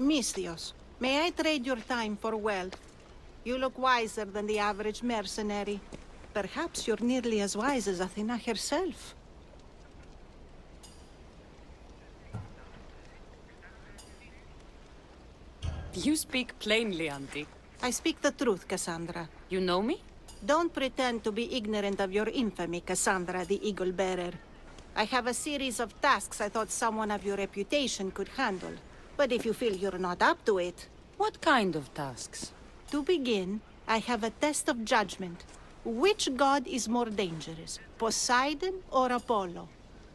Mistios, may I trade your time for wealth? You look wiser than the average mercenary. Perhaps you're nearly as wise as Athena herself. You speak plainly, Auntie. I speak the truth, Kassandra. You know me? Don't pretend to be ignorant of your infamy, Kassandra the Eagle Bearer. I have a series of tasks I thought someone of your reputation could handle. But if you feel you're not up to it... What kind of tasks? To begin, I have a test of judgment. Which god is more dangerous, Poseidon or Apollo?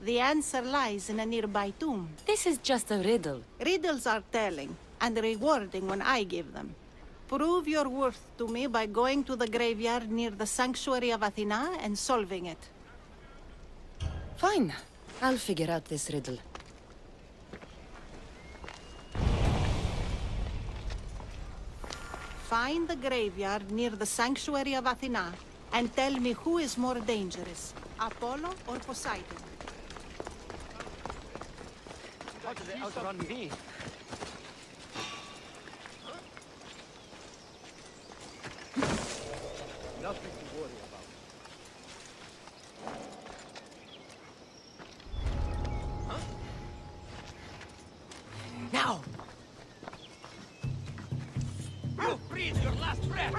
The answer lies in a nearby tomb. This is just a riddle. Riddles are telling, and rewarding when I give them. Prove your worth to me by going to the graveyard near the sanctuary of Athena and solving it. Fine. I'll figure out this riddle. Find the graveyard near the sanctuary of Athena and tell me who is more dangerous, Apollo or Poseidon. How did they outrun me? Nothing to worry about. Huh? Now! You breathe your last breath!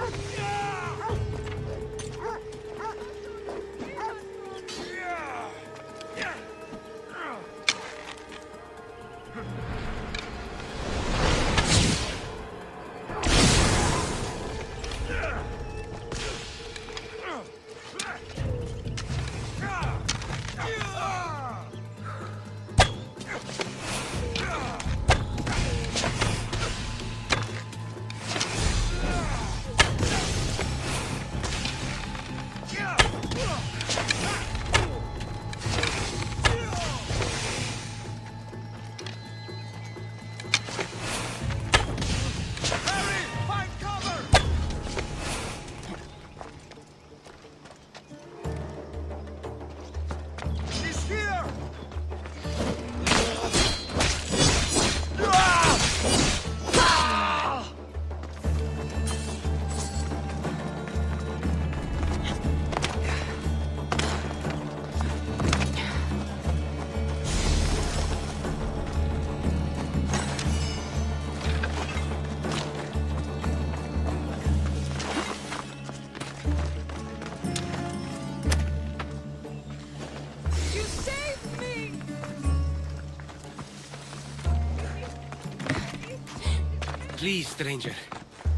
Please, stranger.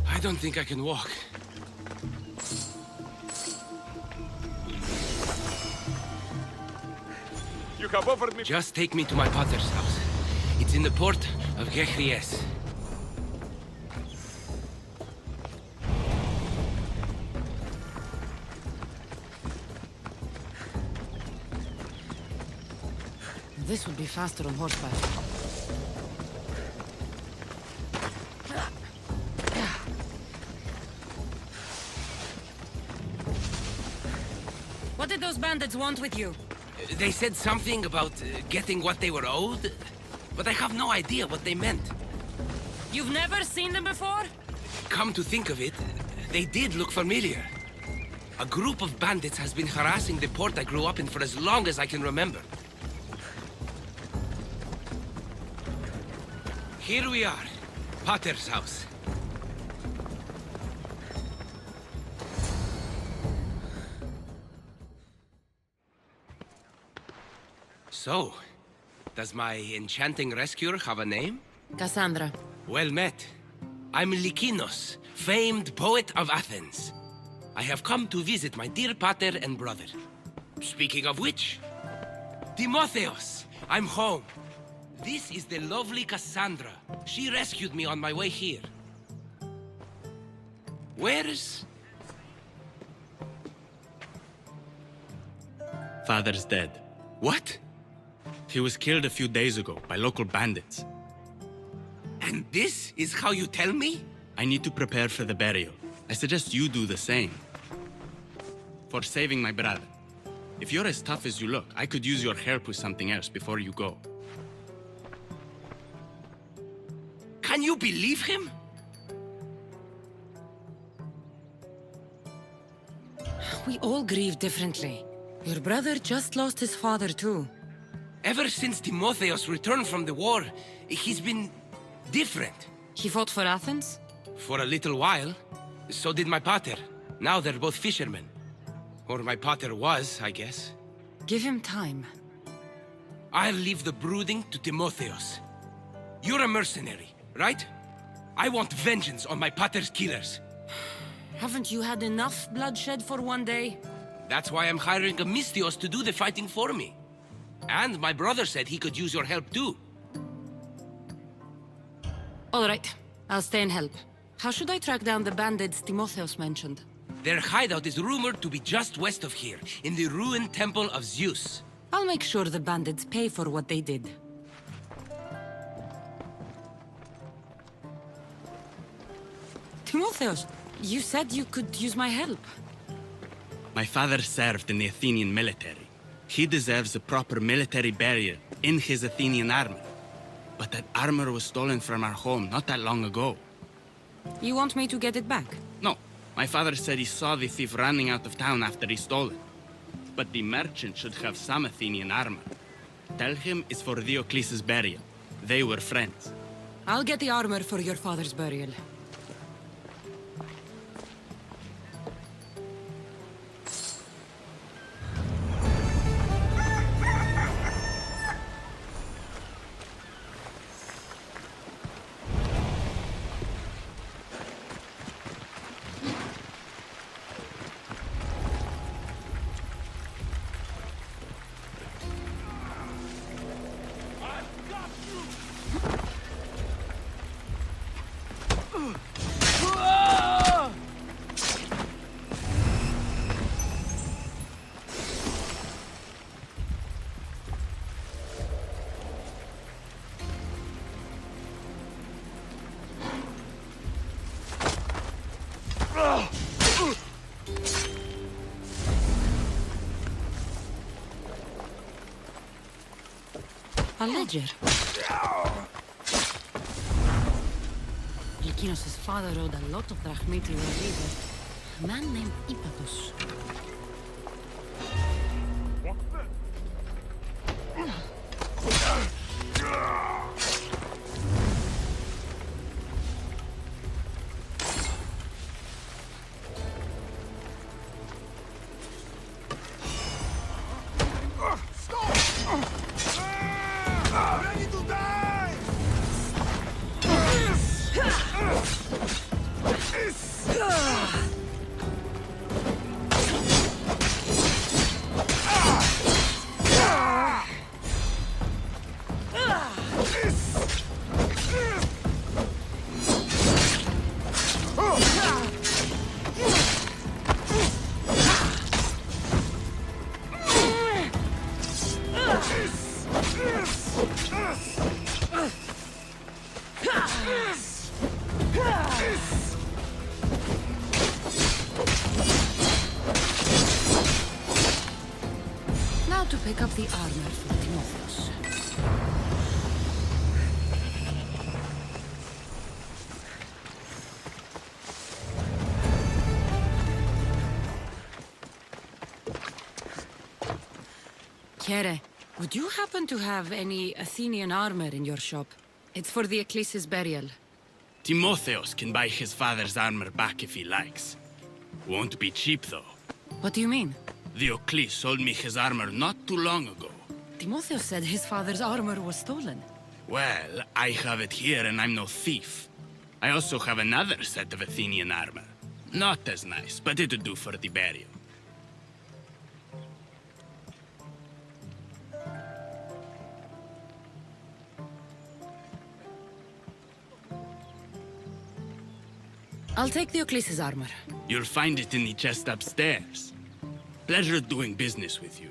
I don't think I can walk. You have offered me... Just take me to my potter's house. It's in the port of Gechries. This would be faster on horseback. What did those bandits want with you? They said something about getting what they were owed, but I have no idea what they meant. You've never seen them before? Come to think of it, they did look familiar. A group of bandits has been harassing the port I grew up in for as long as I can remember. Here we are, Potter's house. So, does my enchanting rescuer have a name? Kassandra. Well met. I'm Lykinos, famed poet of Athens. I have come to visit my dear pater and brother. Speaking of which, Timotheos, I'm home. This is the lovely Kassandra. She rescued me on my way here. Where's... Father's dead. What? He was killed a few days ago by local bandits. And this is how you tell me? I need to prepare for the burial. I suggest you do the same. For saving my brother. If you're as tough as you look, I could use your help with something else before you go. Can you believe him? We all grieve differently. Your brother just lost his father too. Ever since Timotheos returned from the war, he's been different. He fought for Athens? For a little while. So did my pater. Now they're both fishermen. Or my pater was, I guess. Give him time. I'll leave the brooding to Timotheos. You're a mercenary, right? I want vengeance on my pater's killers. Haven't you had enough bloodshed for one day? That's why I'm hiring a Mystios to do the fighting for me. And my brother said he could use your help too. All right, I'll stay and help. How should I track down the bandits Timotheos mentioned? Their hideout is rumored to be just west of here, in the ruined temple of Zeus. I'll make sure the bandits pay for what they did. Timotheos, you said you could use my help. My father served in the Athenian military. He deserves a proper military burial in his Athenian armor. But that armor was stolen from our home not that long ago. You want me to get it back? No, my father said he saw the thief running out of town after he stole it. But the merchant should have some Athenian armor. Tell him it's for Diocles' burial. They were friends. I'll get the armor for your father's burial. A ledger. Lykinos' father owed a lot of drachmae to a leader, a man named Ipatos. Now to pick up the armor for Timotheos. Kere, would you happen to have any Athenian armor in your shop? It's for the Ecclesi's burial. Timotheos can buy his father's armor back if he likes. Won't be cheap, though. What do you mean? Diocles sold me his armor not too long ago. Timotheos said his father's armor was stolen. Well, I have it here and I'm no thief. I also have another set of Athenian armor. Not as nice, but it'll do for the burial. I'll take Diocles' armor. You'll find it in the chest upstairs. Pleasure doing business with you.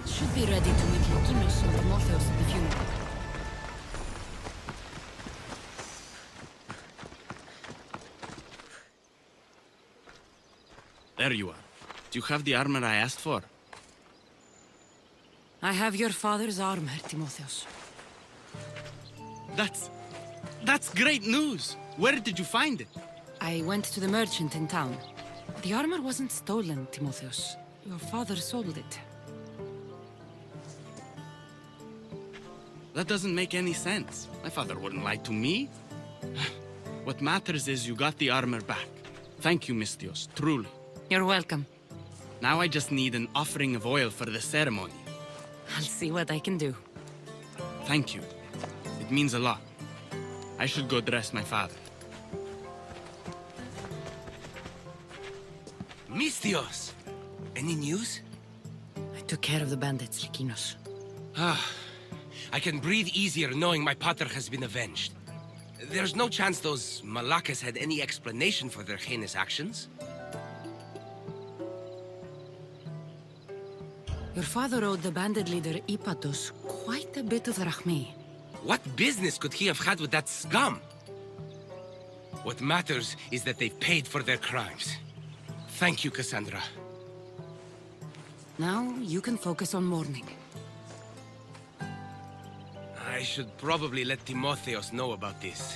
Should be ready to meet Lykinos and Timotheos at the funeral. There you are. Do you have the armor I asked for? I have your father's armor, Timotheus. That's great news! Where did you find it? I went to the merchant in town. The armor wasn't stolen, Timotheus. Your father sold it. That doesn't make any sense. My father wouldn't lie to me. What matters is you got the armor back. Thank you, Misthios, truly. You're welcome. Now I just need an offering of oil for the ceremony. I'll see what I can do. Thank you. It means a lot. I should go dress my father. Misthios! Any news? I took care of the bandits, Lykinos. I can breathe easier knowing my pater has been avenged. There's no chance those Malakas had any explanation for their heinous actions. Your father owed the bandit leader Ipatos quite a bit of drachmae. What business could he have had with that scum? What matters is that they've paid for their crimes. Thank you, Kassandra. Now you can focus on mourning. I should probably let Timotheos know about this.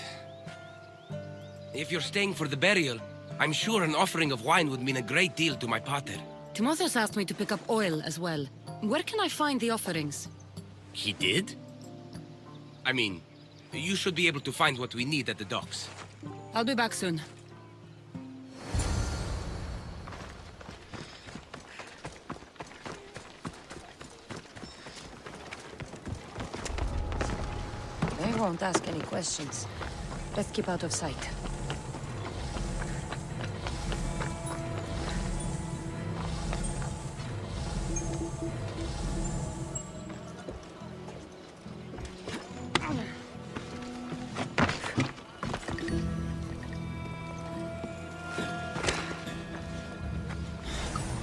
If you're staying for the burial, I'm sure an offering of wine would mean a great deal to my pater. Timotheus asked me to pick up oil as well. Where can I find the offerings? He did? I mean, you should be able to find what we need at the docks. I'll be back soon. They won't ask any questions. Let's keep out of sight.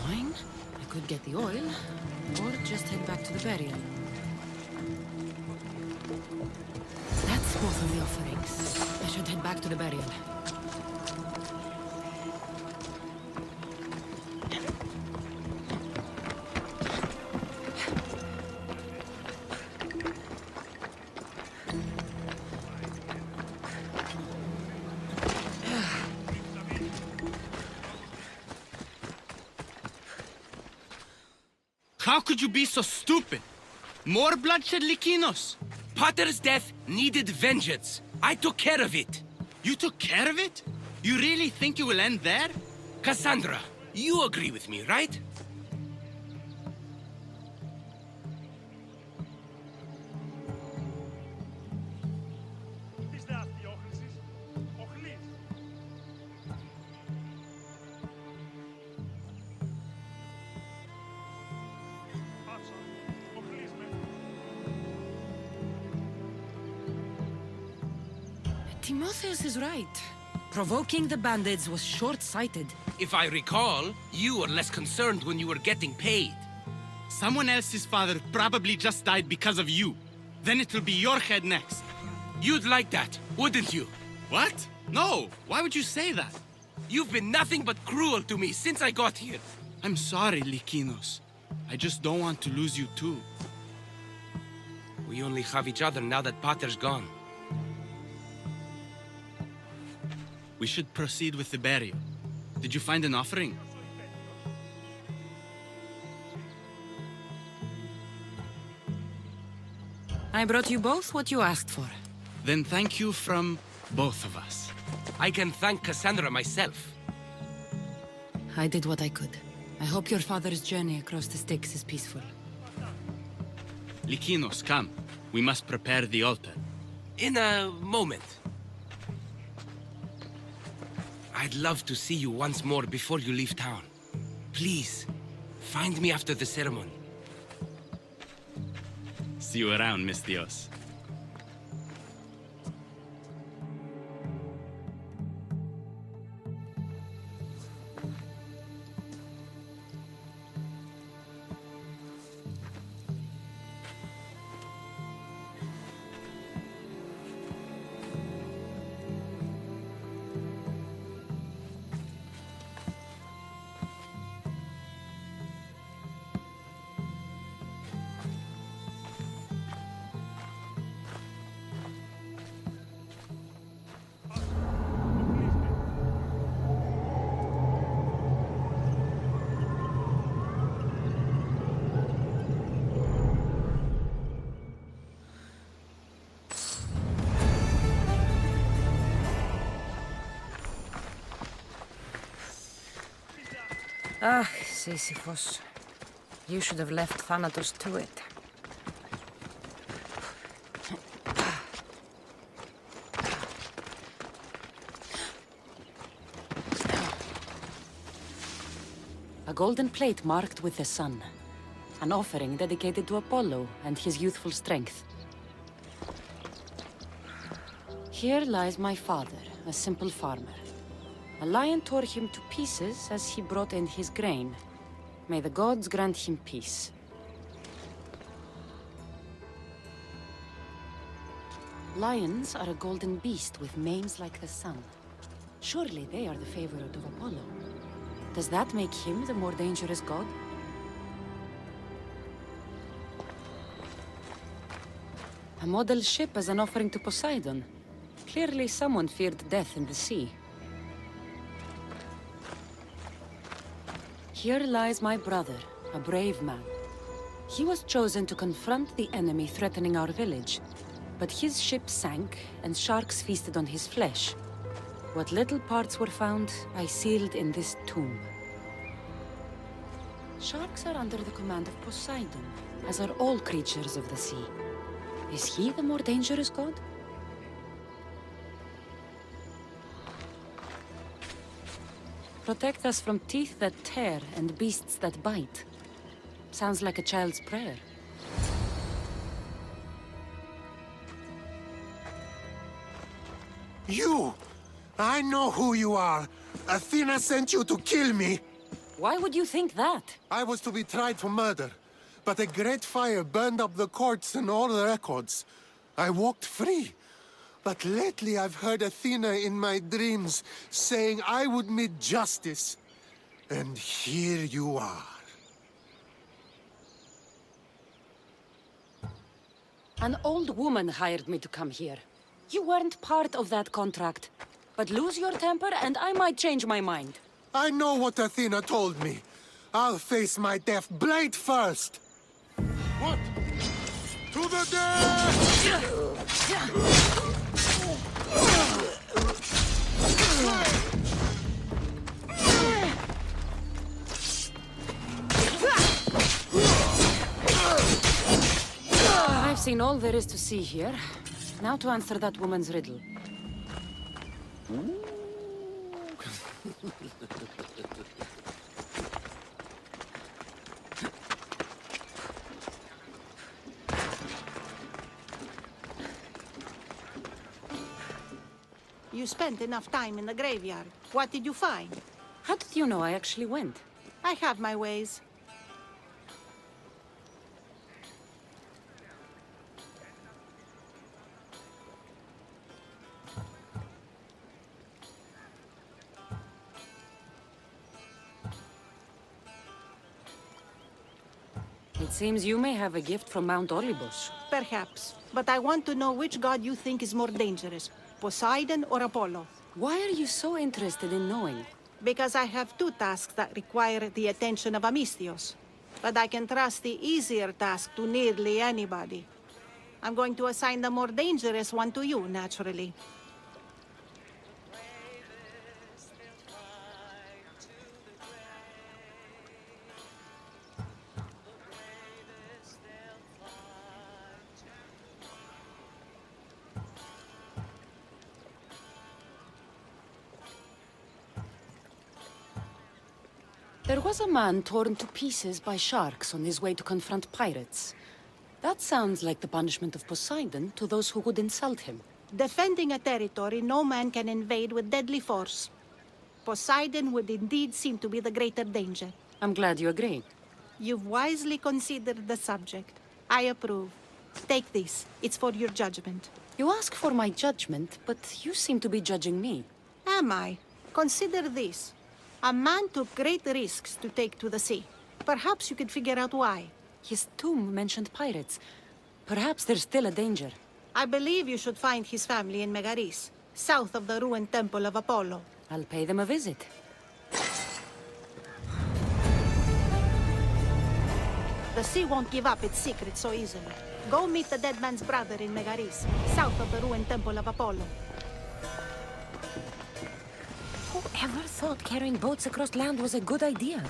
Wine? I could get the oil, or just head back to the burial. That's both of the offerings. I should head back to the burial. How could you be so stupid? More bloodshed, Lykinos? Pater's death needed vengeance. I took care of it. You took care of it? You really think it will end there? Kassandra, you agree with me, right? Timotheus is right. Provoking the bandits was short-sighted. If I recall, you were less concerned when you were getting paid. Someone else's father probably just died because of you. Then it will be your head next. You'd like that, wouldn't you? What? No! Why would you say that? You've been nothing but cruel to me since I got here. I'm sorry, Lykinos. I just don't want to lose you too. We only have each other now that Pater's gone. We should proceed with the burial. Did you find an offering? I brought you both what you asked for. Then thank you from both of us. I can thank Kassandra myself. I did what I could. I hope your father's journey across the Styx is peaceful. Lykinos, come. We must prepare the altar. In a moment. I'd love to see you once more before you leave town. Please, find me after the ceremony. See you around, Misthios. Ah, Sisyphus. You should have left Thanatos to it. A golden plate marked with the sun. An offering dedicated to Apollo and his youthful strength. Here lies my father, a simple farmer. A lion tore him to pieces as he brought in his grain. May the gods grant him peace. Lions are a golden beast with manes like the sun. Surely they are the favorite of Apollo. Does that make him the more dangerous god? A model ship as an offering to Poseidon. Clearly someone feared death in the sea. Here lies my brother, a brave man. He was chosen to confront the enemy threatening our village, but his ship sank and sharks feasted on his flesh. What little parts were found, I sealed in this tomb. Sharks are under the command of Poseidon, as are all creatures of the sea. Is he the more dangerous god? Protect us from teeth that tear and beasts that bite. Sounds like a child's prayer. You! I know who you are. Athena sent you to kill me. Why would you think that? I was to be tried for murder, but a great fire burned up the courts and all the records. I walked free. But lately I've heard Athena in my dreams saying I would meet justice. And here you are. An old woman hired me to come here. You weren't part of that contract. But lose your temper and I might change my mind. I know what Athena told me. I'll face my death blade first. What? To the death! I've seen all there is to see here. Now to answer that woman's riddle. You spent enough time in the graveyard. What did you find? How did you know I actually went? I have my ways. It seems you may have a gift from Mount Olympus. Perhaps. But I want to know which god you think is more dangerous, Poseidon or Apollo. Why are you so interested in knowing? Because I have two tasks that require the attention of Amistios. But I can trust the easier task to nearly anybody. I'm going to assign the more dangerous one to you, naturally. There was a man torn to pieces by sharks on his way to confront pirates. That sounds like the punishment of Poseidon to those who would insult him. Defending a territory no man can invade with deadly force. Poseidon would indeed seem to be the greater danger. I'm glad you agree. You've wisely considered the subject. I approve. Take this. It's for your judgment. You ask for my judgment, but you seem to be judging me. Am I? Consider this. A man took great risks to take to the sea. Perhaps you could figure out why. His tomb mentioned pirates. Perhaps there's still a danger. I believe you should find his family in Megaris, south of the ruined temple of Apollo. I'll pay them a visit. The sea won't give up its secret so easily. Go meet the dead man's brother in Megaris, south of the ruined temple of Apollo. Whoever thought carrying boats across land was a good idea?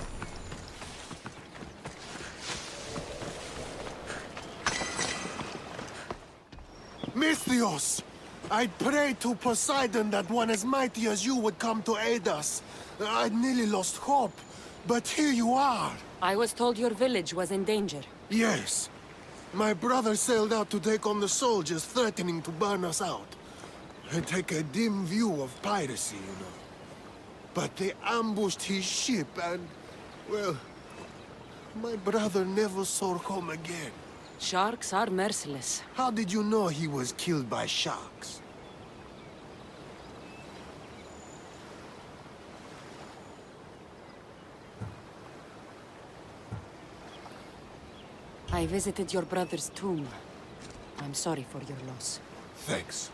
Misthios! I prayed to Poseidon that one as mighty as you would come to aid us. I'd nearly lost hope, but here you are. I was told your village was in danger. Yes. My brother sailed out to take on the soldiers threatening to burn us out. And take a dim view of piracy, you know. But they ambushed his ship and, well, my brother never saw home again. Sharks are merciless. How did you know he was killed by sharks? I visited your brother's tomb. I'm sorry for your loss. Thanks.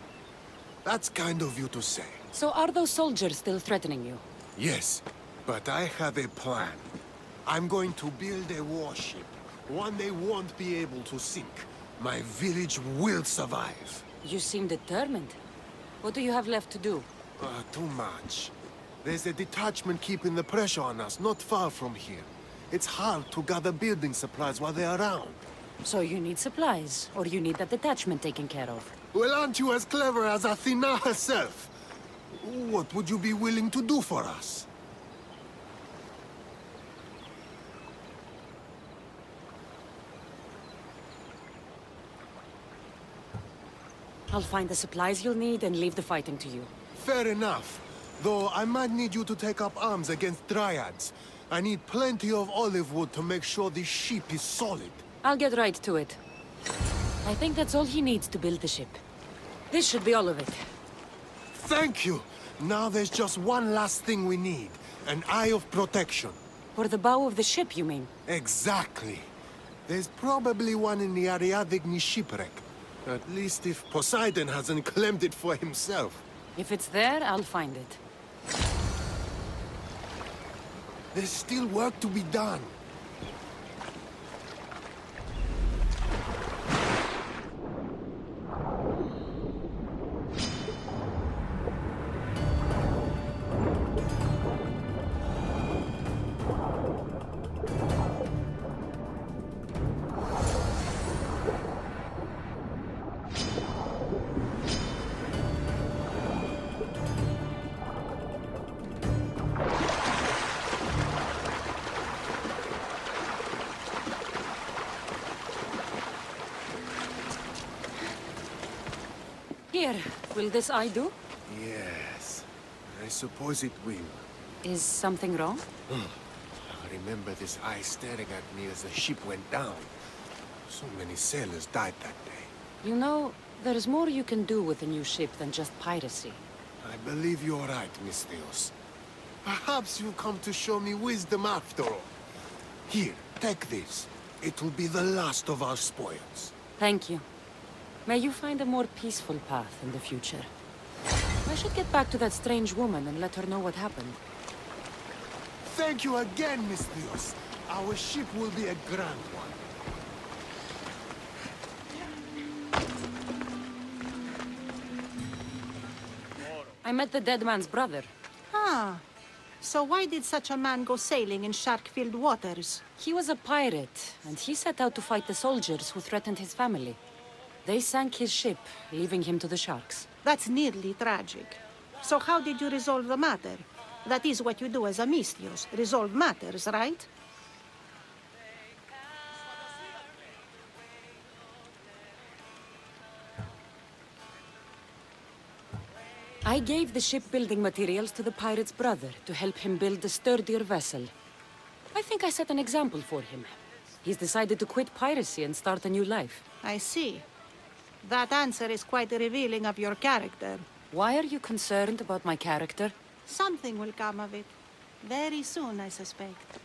That's kind of you to say. So are those soldiers still threatening you? Yes, but I have a plan. I'm going to build a warship. One they won't be able to sink. My village will survive. You seem determined. What do you have left to do? Too much. There's a detachment keeping the pressure on us, not far from here. It's hard to gather building supplies while they're around. So you need supplies, or you need that detachment taken care of. Well, aren't you as clever as Athena herself? What would you be willing to do for us? I'll find the supplies you'll need and leave the fighting to you. Fair enough. Though I might need you to take up arms against Dryads. I need plenty of olive wood to make sure this ship is solid. I'll get right to it. I think that's all he needs to build the ship. This should be all of it. Thank you! Now there's just one last thing we need. An eye of protection. For the bow of the ship, you mean? Exactly. There's probably one in the Ariadne shipwreck. At least if Poseidon hasn't claimed it for himself. If it's there, I'll find it. There's still work to be done. Here, will this eye do? Yes, I suppose it will. Is something wrong? I remember this eye staring at me as the ship went down. So many sailors died that day. You know, there's more you can do with a new ship than just piracy. I believe you're right, Misthios. Perhaps you've come to show me wisdom after all. Here, take this. It will be the last of our spoils. Thank you. May you find a more peaceful path in the future. I should get back to that strange woman and let her know what happened. Thank you again, Misthios. Our ship will be a grand one. I met the dead man's brother. Ah, so why did such a man go sailing in shark-filled waters? He was a pirate, and he set out to fight the soldiers who threatened his family. They sank his ship, leaving him to the sharks. That's nearly tragic. So how did you resolve the matter? That is what you do as a Misthios, resolve matters, right? I gave the shipbuilding materials to the pirate's brother to help him build a sturdier vessel. I think I set an example for him. He's decided to quit piracy and start a new life. I see. That answer is quite revealing of your character. Why are you concerned about my character? Something will come of it. Very soon, I suspect.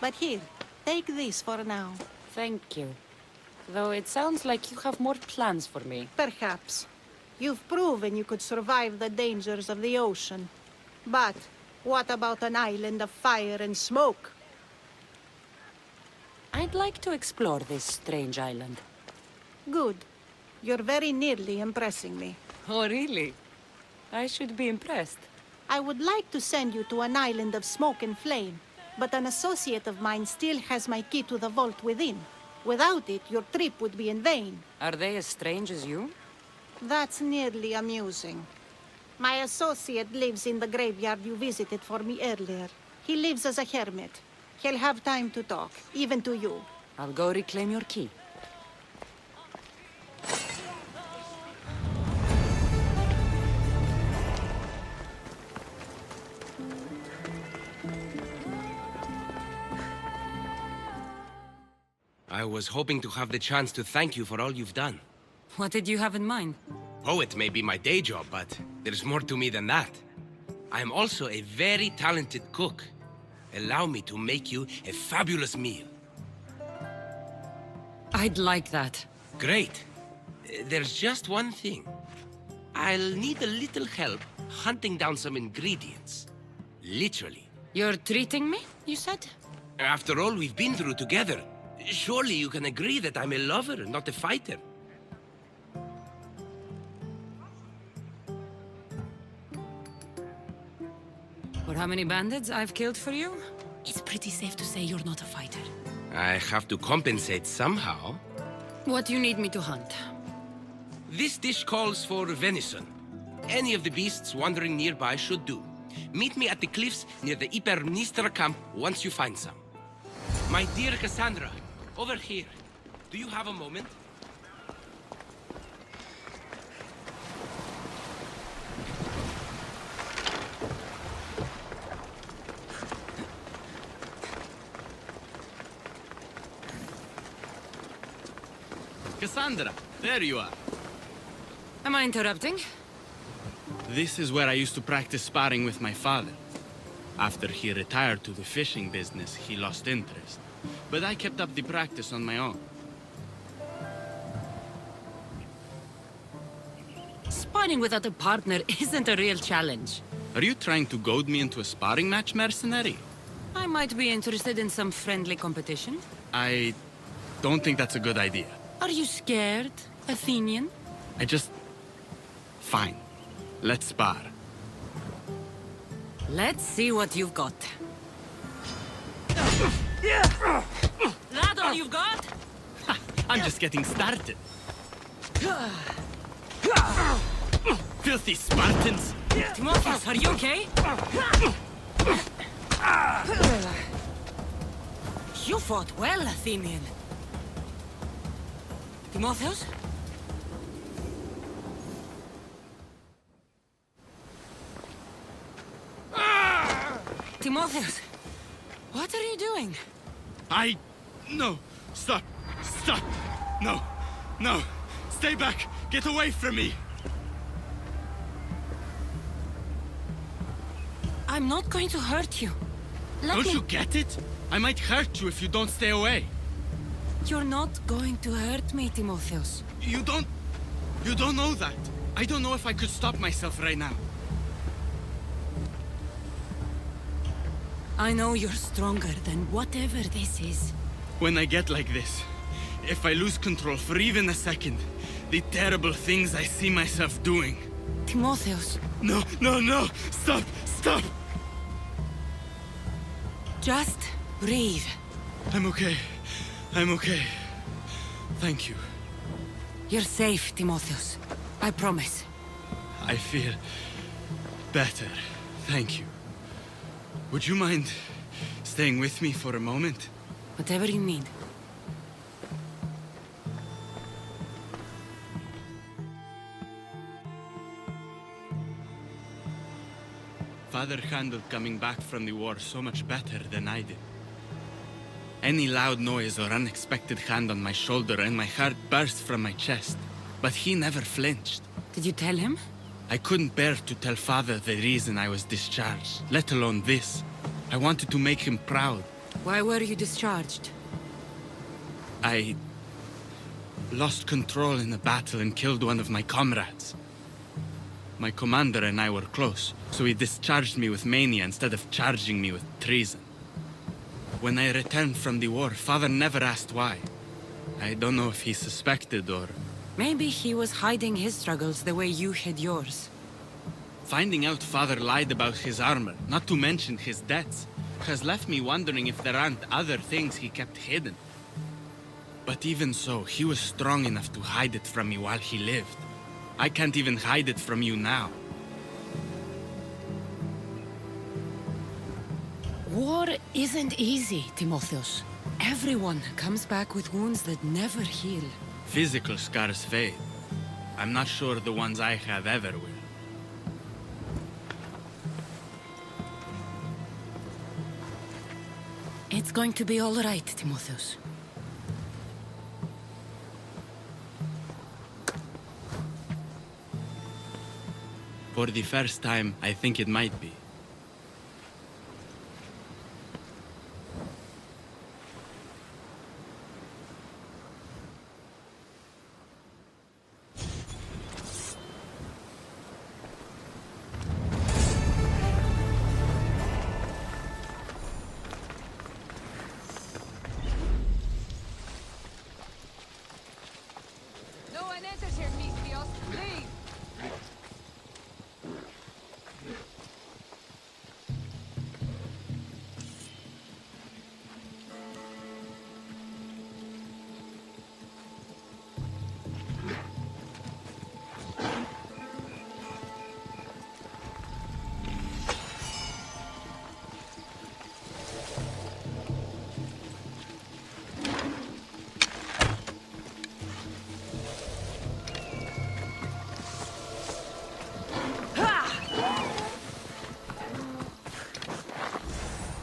But here, take this for now. Thank you. Though it sounds like you have more plans for me. Perhaps. You've proven you could survive the dangers of the ocean. But what about an island of fire and smoke? I'd like to explore this strange island. Good. You're very nearly impressing me. Oh, really? I should be impressed. I would like to send you to an island of smoke and flame, but an associate of mine still has my key to the vault within. Without it, your trip would be in vain. Are they as strange as you? That's nearly amusing. My associate lives in the graveyard you visited for me earlier. He lives as a hermit. He'll have time to talk, even to you. I'll go reclaim your key. I was hoping to have the chance to thank you for all you've done. What did you have in mind? Poet may be my day job, but there's more to me than that. I am also a very talented cook. Allow me to make you a fabulous meal. I'd like that. Great. There's just one thing. I'll need a little help hunting down some ingredients. Literally. You're treating me, you said? After all we've been through together, surely you can agree that I'm a lover, not a fighter. For how many bandits I've killed for you? It's pretty safe to say you're not a fighter. I have to compensate somehow. What do you need me to hunt? This dish calls for venison. Any of the beasts wandering nearby should do. Meet me at the cliffs near the Ipermnistra camp once you find some. My dear Kassandra, over here. Do you have a moment? Kassandra, there you are. Am I interrupting? This is where I used to practice sparring with my father. After he retired to the fishing business, he lost interest. But I kept up the practice on my own. Sparring without a partner isn't a real challenge. Are you trying to goad me into a sparring match, mercenary? I might be interested in some friendly competition. I don't think that's a good idea. Are you scared, Athenian? Fine. Let's spar. Let's see what you've got. That all you've got? I'm just getting started. Filthy Spartans! Timotheus, are you okay? You fought well, Athenian. Timotheus? Timotheus, what are you doing? No! Stop! Stop! No! No! Stay back! Get away from me! I'm not going to hurt you. Don't you get it? I might hurt you if you don't stay away. You're not going to hurt me, Timotheus. You don't know that. I don't know if I could stop myself right now. I know you're stronger than whatever this is. When I get like this, if I lose control for even a second, the terrible things I see myself doing. Timotheus. No, no, no! Stop! Stop! Just breathe. I'm okay. I'm okay. Thank you. You're safe, Timotheus. I promise. I feel better. Thank you. Would you mind staying with me for a moment? Whatever you need. Father handled coming back from the war so much better than I did. Any loud noise or unexpected hand on my shoulder and my heart burst from my chest. But he never flinched. Did you tell him? I couldn't bear to tell Father the reason I was discharged, let alone this. I wanted to make him proud. Why were you discharged? I lost control in a battle and killed one of my comrades. My commander and I were close, so he discharged me with mania instead of charging me with treason. When I returned from the war, Father never asked why. I don't know if he suspected or... Maybe he was hiding his struggles the way you hid yours. Finding out father lied about his armor, not to mention his debts, has left me wondering if there aren't other things he kept hidden. But even so, he was strong enough to hide it from me while he lived. I can't even hide it from you now. War isn't easy, Timotheus. Everyone comes back with wounds that never heal. Physical scars fade. I'm not sure the ones I have ever will. It's going to be all right, Timotheus. For the first time, I think it might be. No one enters here, Misthios. Leave!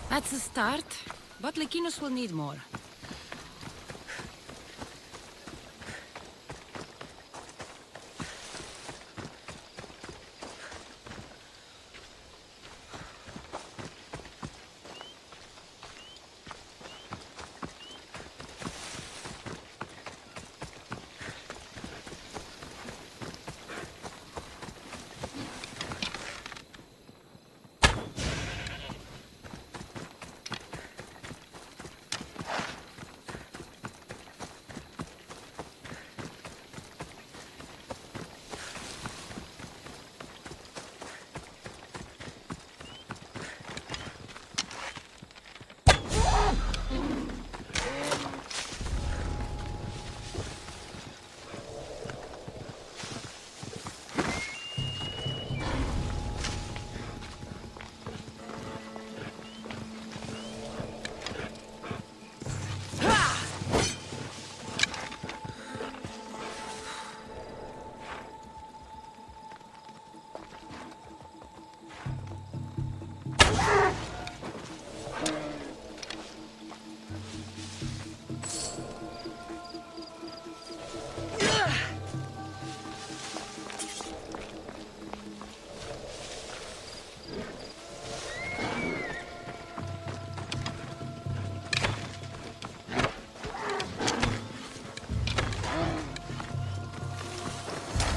That's a start, but Lycinos will need more.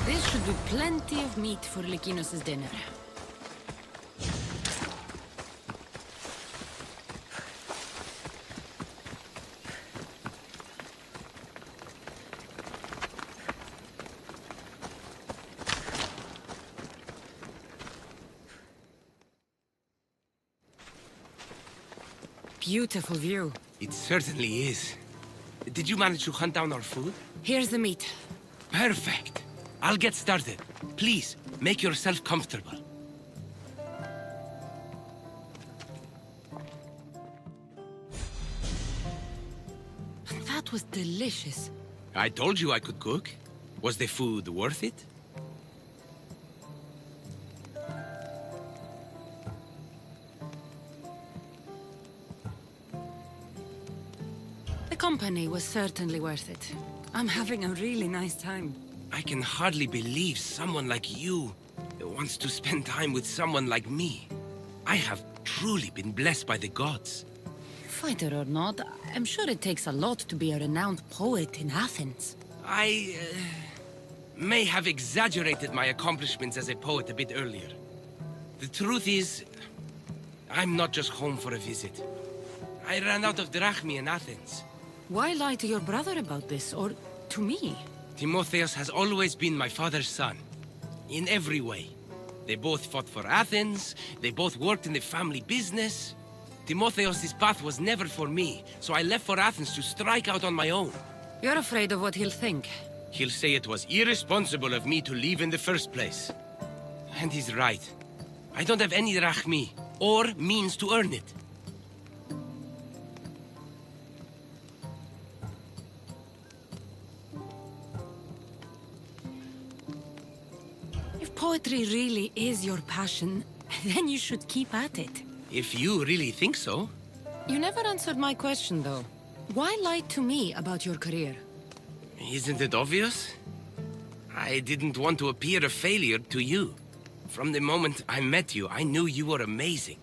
This should be plenty of meat for Lycinos' dinner. Beautiful view. It certainly is. Did you manage to hunt down our food? Here's the meat. Perfect. I'll get started. Please, make yourself comfortable. That was delicious. I told you I could cook. Was the food worth it? The company was certainly worth it. I'm having a really nice time. I can hardly believe someone like you wants to spend time with someone like me. I have truly been blessed by the gods. Fighter or not, I'm sure it takes a lot to be a renowned poet in Athens. I may have exaggerated my accomplishments as a poet a bit earlier. The truth is, I'm not just home for a visit. I ran out of drachmi in Athens. Why lie to your brother about this, or to me? Timotheus has always been my father's son. In every way. They both fought for Athens, they both worked in the family business. Timotheos' path was never for me, so I left for Athens to strike out on my own. You're afraid of what he'll think. He'll say it was irresponsible of me to leave in the first place. And he's right. I don't have any drachmi, or means to earn it. If poetry really is your passion, then you should keep at it. If you really think so. You never answered my question, though. Why lie to me about your career? Isn't it obvious? I didn't want to appear a failure to you. From the moment I met you, I knew you were amazing.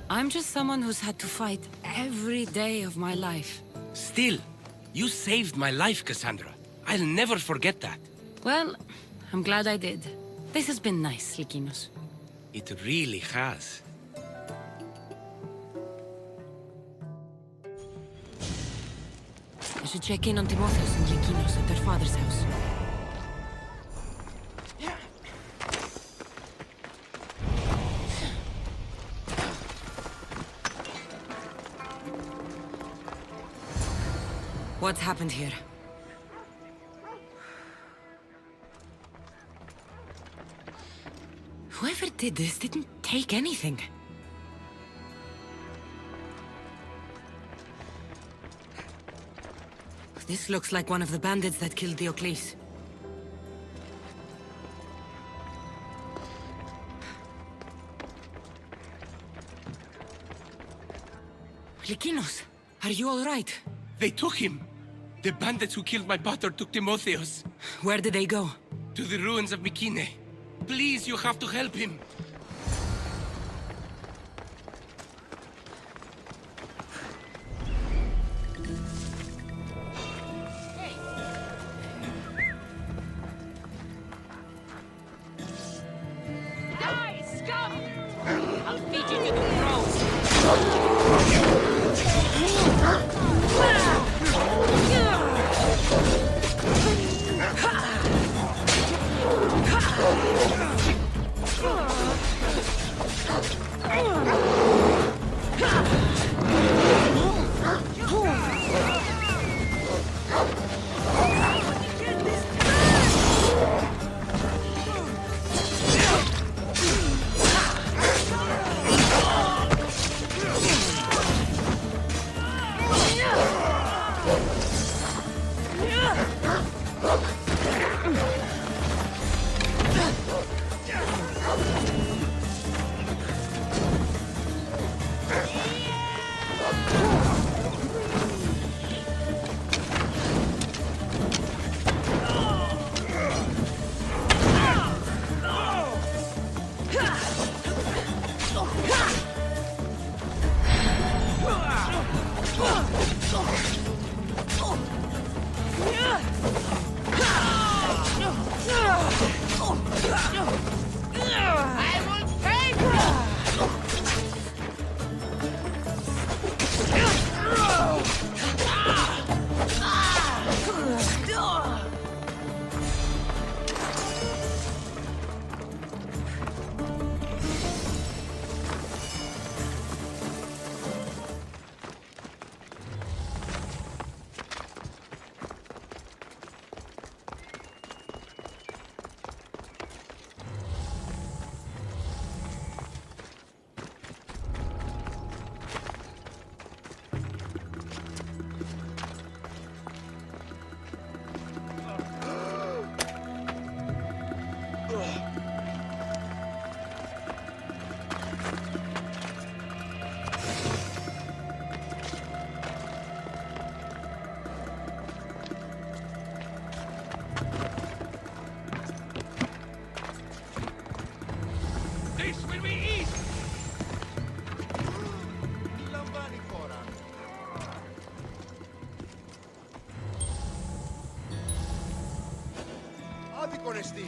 I'm just someone who's had to fight every day of my life. Still, you saved my life, Kassandra. I'll never forget that. Well, I'm glad I did. This has been nice, Lykinos. It really has. I should check in on Timotheos and Lykinos at their father's house. What's happened here? Whoever did this didn't take anything. This looks like one of the bandits that killed Diocles. Lykinos, are you all right? They took him! The bandits who killed my brother took Timotheos. Where did they go? To the ruins of Mykine. Please, you have to help him. Die, scum! I'll feed you to the crows. This will be easy! Άδικον εστί.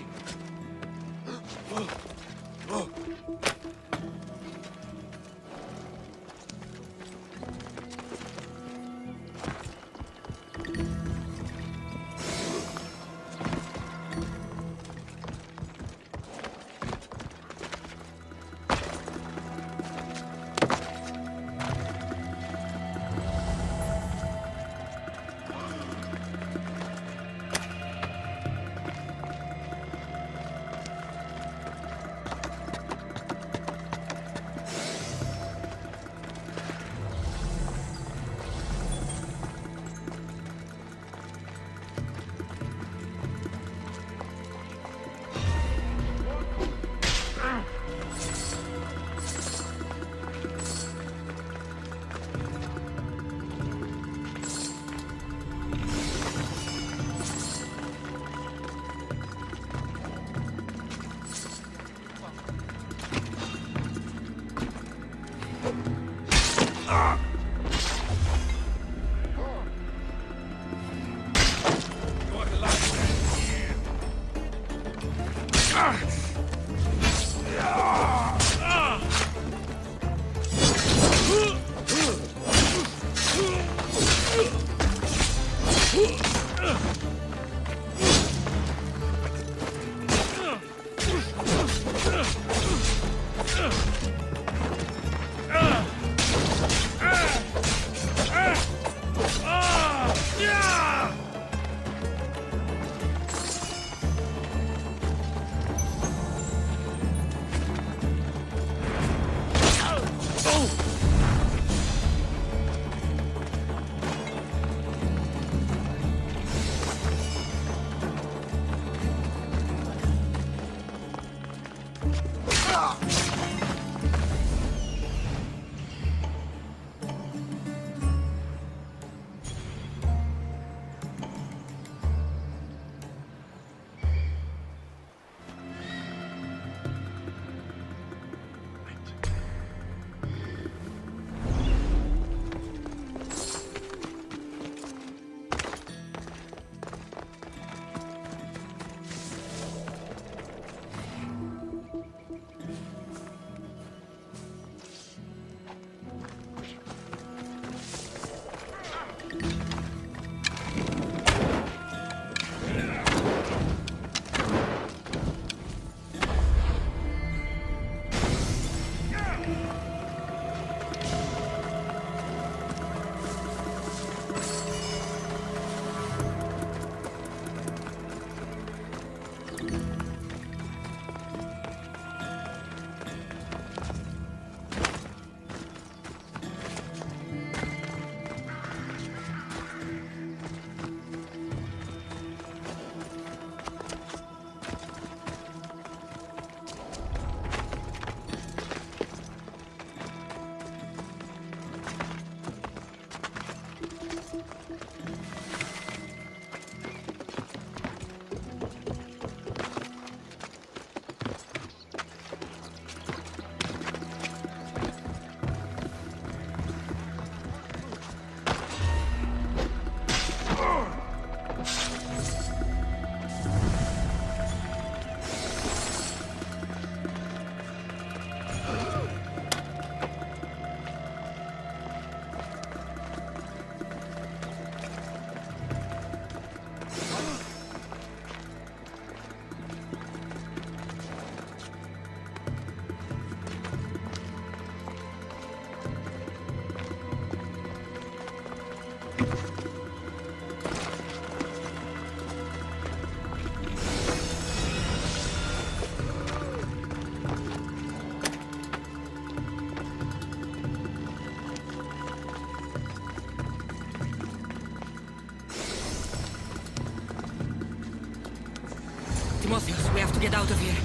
Timotheus, we have to get out of here.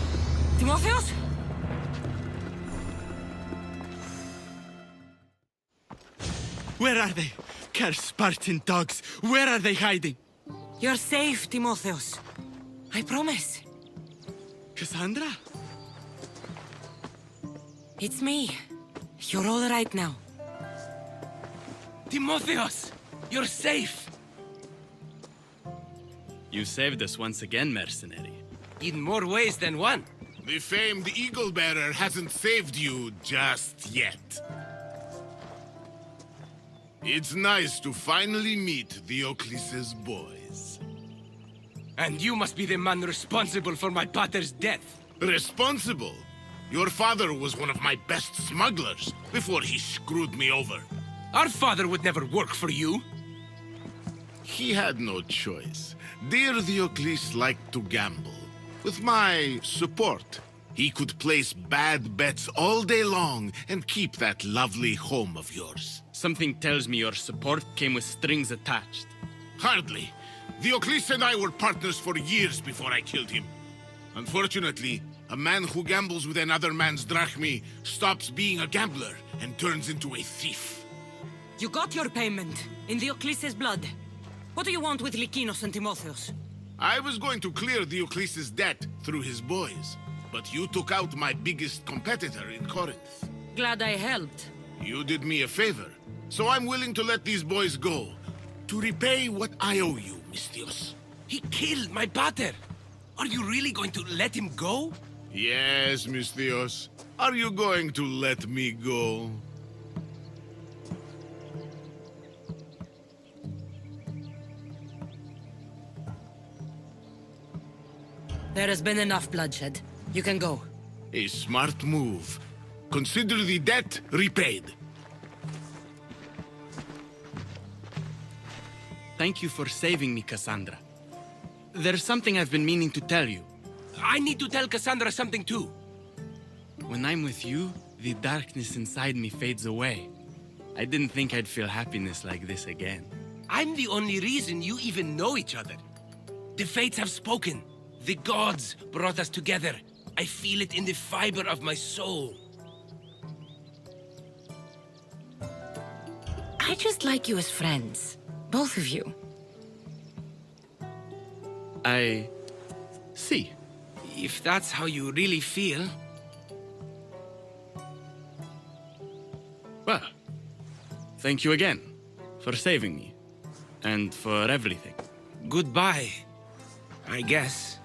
Timotheus? Where are they? Cursed Spartan dogs! Where are they hiding? You're safe, Timotheus. I promise. Kassandra? It's me. You're all right now. Timotheus! You're safe! You saved us once again, mercenary. In more ways than one. The famed Eagle Bearer hasn't saved you just yet. It's nice to finally meet Theocles' boys. And you must be the man responsible for my pater's death. Responsible? Your father was one of my best smugglers before he screwed me over. Our father would never work for you. He had no choice. Dear Theocles liked to gamble. With my support, he could place bad bets all day long and keep that lovely home of yours. Something tells me your support came with strings attached. Hardly. Theocles and I were partners for years before I killed him. Unfortunately, a man who gambles with another man's drachmi stops being a gambler and turns into a thief. You got your payment, in Theocles' blood. What do you want with Lykinos and Timotheos? I was going to clear Theocles' debt through his boys, but you took out my biggest competitor in Corinth. Glad I helped. You did me a favor, so I'm willing to let these boys go, to repay what I owe you, Misthios. He killed my pater. Are you really going to let him go? Yes, Misthios. Are you going to let me go? There has been enough bloodshed. You can go. A smart move. Consider the debt repaid. Thank you for saving me, Kassandra. There's something I've been meaning to tell you. I need to tell Kassandra something too. When I'm with you, the darkness inside me fades away. I didn't think I'd feel happiness like this again. I'm the only reason you even know each other. The fates have spoken. The gods brought us together. I feel it in the fiber of my soul. I just like you as friends. Both of you. I see. If that's how you really feel. Well, thank you again for saving me and for everything. Goodbye, I guess.